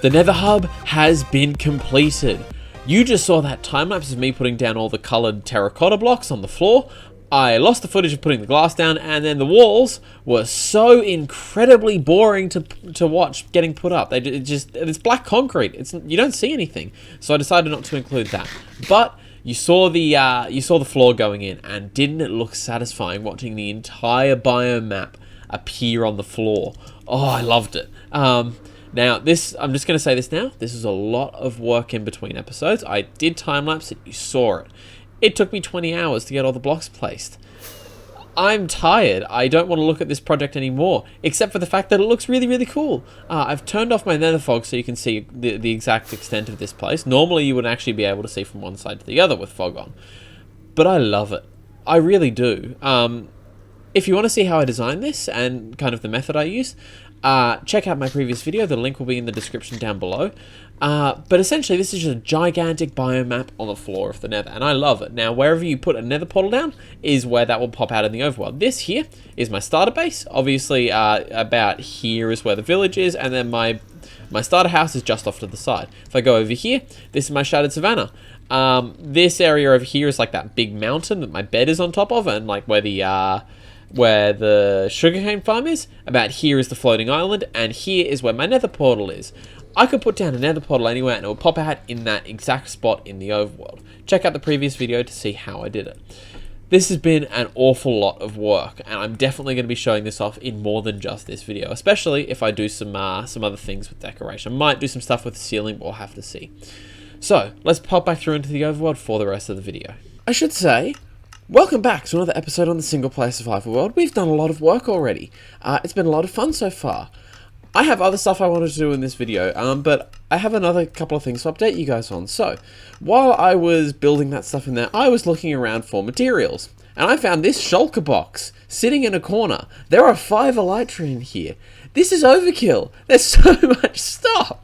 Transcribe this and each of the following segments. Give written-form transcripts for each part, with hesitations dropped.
The Nether Hub has been completed. You just saw that time lapse of me putting down all the colored terracotta blocks on the floor. I lost the footage of putting the glass down, and then the walls were so incredibly boring to watch getting put up. It's black concrete. You don't see anything. So I decided not to include that. But you saw the floor going in, and didn't it look satisfying watching the entire biome map appear on the floor? Oh, I loved it. Now, I'm just going to say this now. This is a lot of work in between episodes. I did time-lapse it. You saw it. It took me 20 hours to get all the blocks placed. I'm tired. I don't want to look at this project anymore, except for the fact that it looks really, really cool. I've turned off my nether fog so you can see the exact extent of this place. Normally, you would actually be able to see from one side to the other with fog on. But I love it. I really do. If you want to see how I designed this and kind of the method I use, check out my previous video. The link will be in the description down below. But essentially, this is just a gigantic biome map on the floor of the nether, and I love it. Now, wherever you put a nether portal down is where that will pop out in the overworld. This here is my starter base. Obviously, about here is where the village is, and then my starter house is just off to the side. If I go over here, this is my shattered savannah. This area over here is like that big mountain that my bed is on top of, and like where the sugarcane farm is. About here is the floating island, and here is where my nether portal is. I could put down a nether portal anywhere and it will pop out in that exact spot in the overworld. Check out the previous video to see how I did it. This has been an awful lot of work, and I'm definitely going to be showing this off in more than just this video, especially if I do some other things with decoration. I might do some stuff with the ceiling, but we'll have to see. So, let's pop back through into the overworld for the rest of the video. I should say, welcome back to another episode on the single player survival world. We've done a lot of work already. It's been a lot of fun so far. I have other stuff I wanted to do in this video, but I have another couple of things to update you guys on. So, while I was building that stuff in there, I was looking around for materials, and I found this shulker box sitting in a corner. There are 5 elytra in here. This is overkill. There's so much stuff.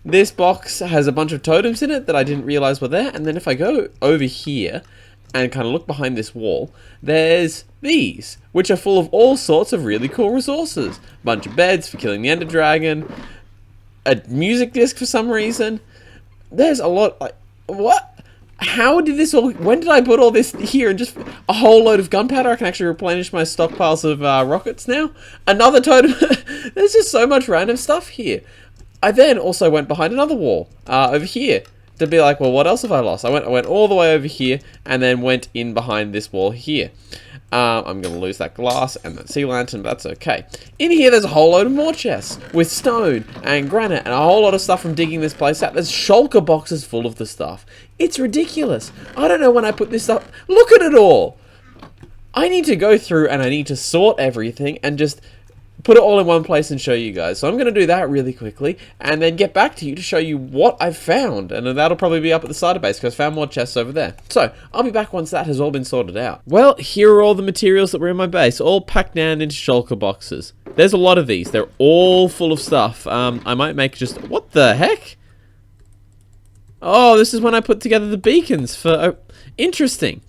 This box has a bunch of totems in it that I didn't realize were there, and then if I go over here and kind of look behind this wall, there's these, which are full of all sorts of really cool resources. Bunch of beds for killing the ender dragon, a music disc for some reason. There's a lot. What? How did this all? When did I put all this here? And just a whole load of gunpowder. I can actually replenish my stockpiles of rockets now. Another totem. There's just so much random stuff here. I then also went behind another wall over here to be like, well, what else have I lost? I went all the way over here and then went in behind this wall here. I'm going to lose that glass and that sea lantern, but that's okay. In here, there's a whole load of more chests with stone and granite and a whole lot of stuff from digging this place out. There's shulker boxes full of the stuff. It's ridiculous. I don't know when I put this up. Look at it all. I need to go through and I need to sort everything and just put it all in one place and show you guys. So I'm going to do that really quickly and then get back to you to show you what I've found. And then that'll probably be up at the starter base because I found more chests over there. So I'll be back once that has all been sorted out. Well, here are all the materials that were in my base, all packed down into shulker boxes. There's a lot of these. They're all full of stuff. I might make just... What the heck? Oh, this is when I put together the beacons for... interesting.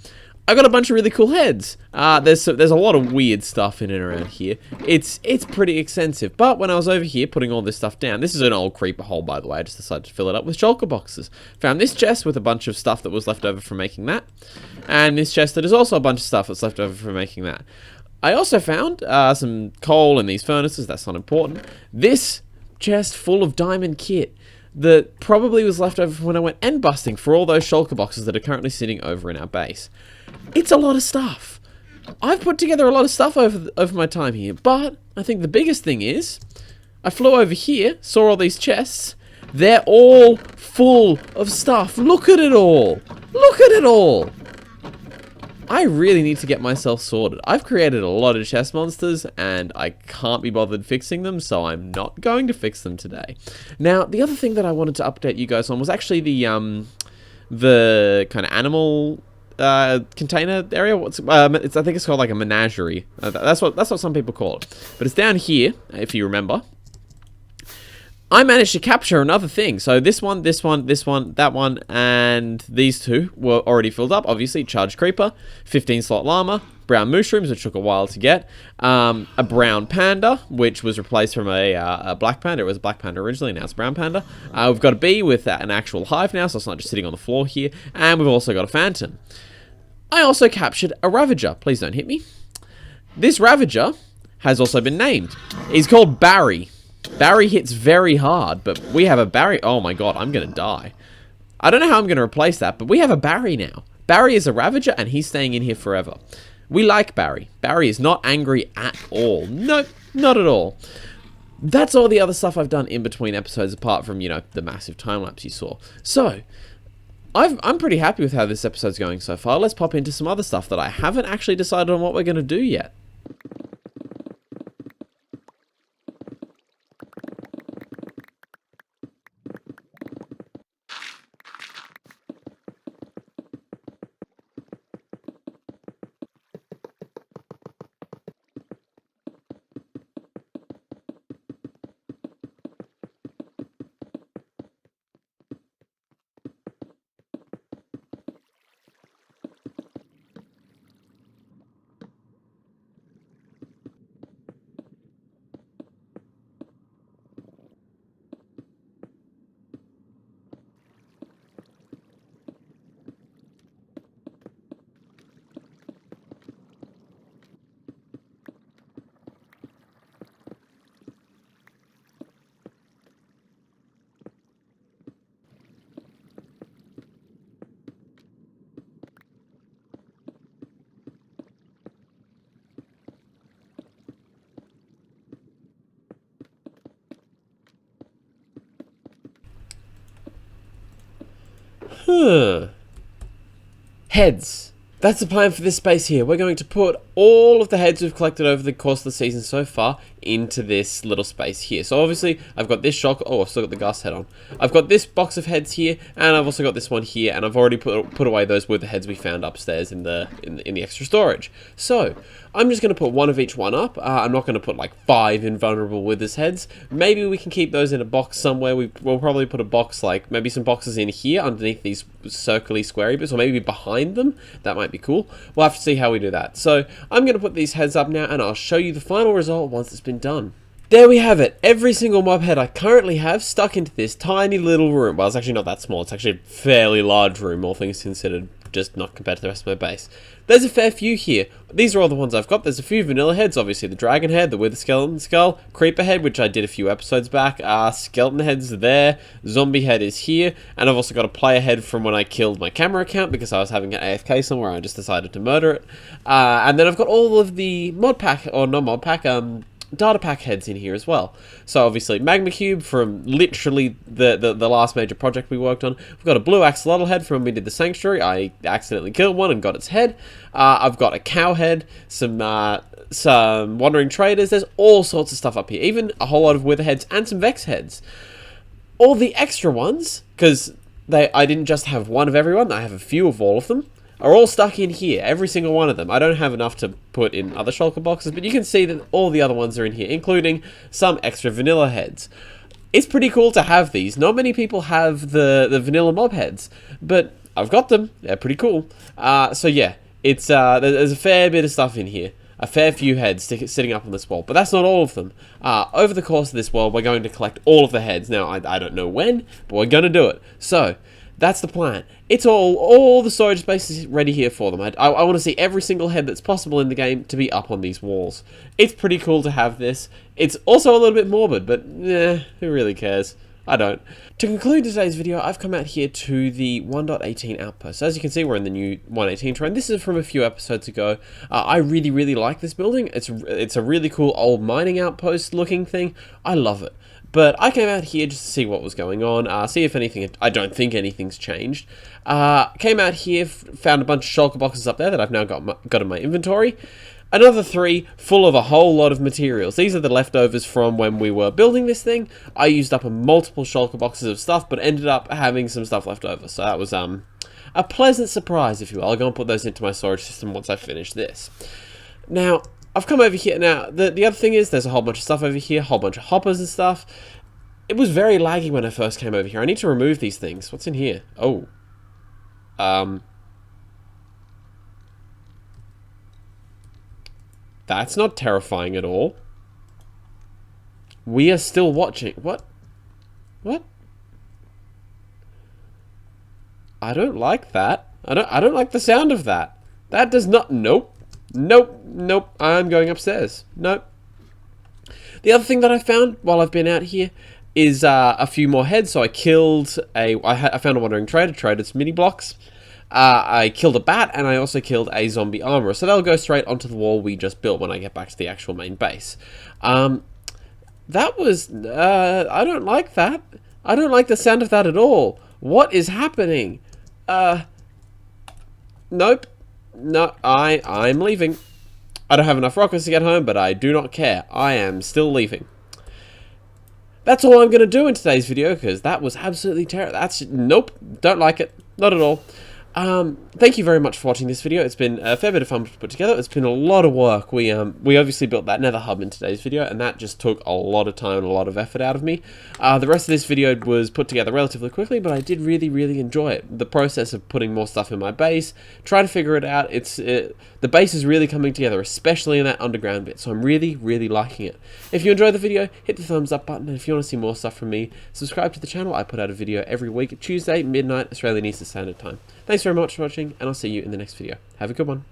I got a bunch of really cool heads. There's a lot of weird stuff in and around here. It's pretty extensive. But when I was over here putting all this stuff down, this is an old creeper hole, by the way. I just decided to fill it up with shulker boxes. Found this chest with a bunch of stuff that was left over from making that. And this chest that is also a bunch of stuff that's left over from making that. I also found some coal in these furnaces. That's not important. This chest full of diamond kit that probably was left over from when I went end busting for all those shulker boxes that are currently sitting over in our base. It's a lot of stuff. I've put together a lot of stuff over my time here, but I think the biggest thing is I flew over here, saw all these chests. They're all full of stuff. Look at it all. Look at it all. I really need to get myself sorted. I've created a lot of chest monsters and I can't be bothered fixing them, so I'm not going to fix them today. Now, the other thing that I wanted to update you guys on was actually the kind of animal container area. I think it's called like a menagerie. That's what some people call it. But it's down here, if you remember. I managed to capture another thing. So this one, this one, this one, that one, and these two were already filled up. Obviously, charged creeper, 15 slot llama, brown mushrooms, which took a while to get, a brown panda, which was replaced from a black panda. It was a black panda originally, now it's a brown panda. We've got a bee with an actual hive now, so it's not just sitting on the floor here. And we've also got a phantom. I also captured a ravager. Please don't hit me. This ravager has also been named. He's called Barry. Barry hits very hard, but we have a Barry. Oh my god, I'm going to die. I don't know how I'm going to replace that, but we have a Barry now. Barry is a Ravager, and he's staying in here forever. We like Barry. Barry is not angry at all. Nope, not at all. That's all the other stuff I've done in between episodes, apart from, you know, the massive time-lapse you saw. So, I'm pretty happy with how this episode's going so far. Let's pop into some other stuff that I haven't actually decided on what we're going to do yet. Heads. That's the plan for this space here. We're going to put all of the heads we've collected over the course of the season so far into this little space here. So obviously, I've got this shock. Oh, I've still got the gas head on. I've got this box of heads here, and I've also got this one here, and I've already put away those with the heads we found upstairs in the extra storage. So I'm just going to put one of each one up. I'm not going to put like 5 invulnerable withers heads. Maybe we can keep those in a box somewhere. We'll probably put a box, like maybe some boxes in here underneath these circly squarey bits, or maybe behind them. That might be cool. We'll have to see how we do that. So I'm going to put these heads up now, and I'll show you the final result once it's been done. There we have it. Every single mob head I currently have stuck into this tiny little room. Well, it's actually not that small. It's actually a fairly large room, all things considered, just not compared to the rest of my base. There's a fair few here. These are all the ones I've got. There's a few vanilla heads, obviously the dragon head, the wither skeleton skull, creeper head, which I did a few episodes back, skeleton head's there, zombie head is here, and I've also got a player head from when I killed my camera account because I was having an AFK somewhere, I just decided to murder it. And then I've got all of the mod pack, or not mod pack, data pack heads in here as well. So obviously magma cube from literally the last major project we worked on. We've got a blue axolotl head from when we did the sanctuary. I accidentally killed one and got its head. I've got a cow head, some wandering traders. There's all sorts of stuff up here, even a whole lot of wither heads and some vex heads. All the extra ones, because I didn't just have one of everyone, I have a few of all of them, are all stuck in here, every single one of them. I don't have enough to put in other shulker boxes, but you can see that all the other ones are in here, including some extra vanilla heads. It's pretty cool to have these. Not many people have the vanilla mob heads, but I've got them. They're pretty cool. So yeah, it's there's a fair bit of stuff in here. A fair few heads sitting up on this wall, but that's not all of them. Over the course of this world, we're going to collect all of the heads. Now, I don't know when, but we're going to do it. So, that's the plan. It's all the storage space is ready here for them. I want to see every single head that's possible in the game to be up on these walls. It's pretty cool to have this. It's also a little bit morbid, but who really cares? I don't. To conclude today's video, I've come out here to the 1.18 outpost. As you can see, we're in the new 1.18 trend. This is from a few episodes ago. I really like this building. It's a really cool old mining outpost looking thing. I love it. But I came out here just to see what was going on, see if anything, I don't think anything's changed. Came out here, found a bunch of shulker boxes up there that I've now got in my inventory. Another 3 full of a whole lot of materials. These are the leftovers from when we were building this thing. I used up multiple shulker boxes of stuff, but ended up having some stuff left over. So that was a pleasant surprise, if you will. I'll go and put those into my storage system once I finish this. Now, I've come over here. Now, the other thing is there's a whole bunch of stuff over here, a whole bunch of hoppers and stuff. It was very laggy when I first came over here. I need to remove these things. What's in here? Oh. That's not terrifying at all. We are still watching. What? What? I don't like that. I don't like the sound of that. That does not. Nope. Nope. Nope. I'm going upstairs. Nope. The other thing that I found while I've been out here is a few more heads. So I killed I found a wandering trader, traded some mini blocks. I killed a bat, and I also killed a zombie armorer. So they'll go straight onto the wall we just built when I get back to the actual main base. That was... I don't like that. I don't like the sound of that at all. What is happening? Nope. No, I'm leaving. I don't have enough rockets to get home, but I do not care. I am still leaving. That's all I'm going to do in today's video, because that was absolutely terrible. Nope. Don't like it. Not at all. Thank you very much for watching this video. It's been a fair bit of fun to put together. It's been a lot of work. We obviously built that nether hub in today's video, and that just took a lot of time and a lot of effort out of me. The rest of this video was put together relatively quickly, but I did really, really enjoy it. The process of putting more stuff in my base, trying to figure it out. The base is really coming together, especially in that underground bit, so I'm really, really liking it. If you enjoyed the video, hit the thumbs up button, and if you want to see more stuff from me, subscribe to the channel. I put out a video every week, Tuesday, midnight, Australian Eastern Standard Time. Thanks very much for watching, and I'll see you in the next video. Have a good one.